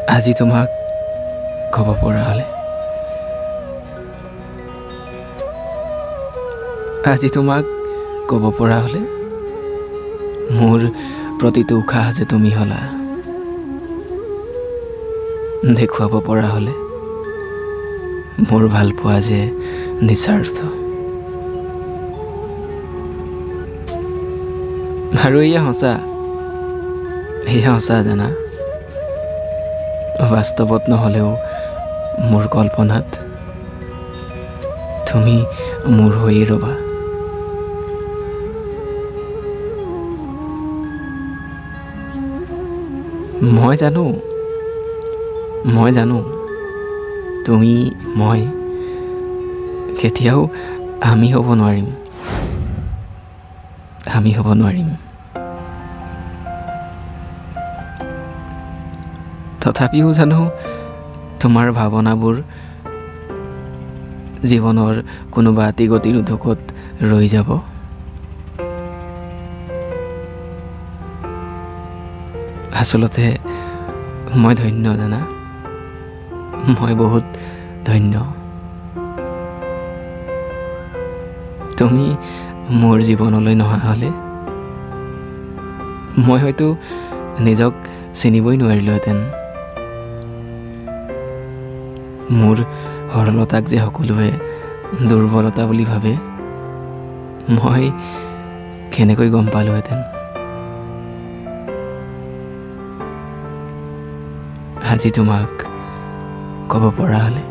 আজি তোমাক ক'ব পৰা হ'লে, আজি তোমাক ক'ব পৰা হ'লে, মোৰ প্ৰতিটো উশাহ যে তুমি হ'লা, দেখুৱাব পৰা হ'লে, মোৰ ভাল পোৱা যে নিস্বাৰ্থ। আৰু এয়া সঁচা জানা, বাস্তৱত নহ'লেও মোৰ কল্পনাত তুমি মোৰ হৈয়ে ৰ'বা। মই জানো তুমি মই কেতিয়াও আমি হ'ব নোৱাৰিম। তথাপিও জানো তোমাৰ ভাৱনাবোৰ জীৱনৰ কোনোবা অতি গতিৰোধকত ৰৈ যাব। আচলতে মই ধন্য জানা, মই বহুত ধন্য। তুমি মোৰ জীৱনলৈ নহা হ'লে মই হয়তো নিজক চিনিবই নোৱাৰিলোহেঁতেন। মোৰ সৰলতাক যে সকলোৱে দুৰ্বলতা বুলি ভাবে, মই কেনেকৈ গম পালোহেঁতেন। আজি তোমাক ক'ব পৰা হ'লে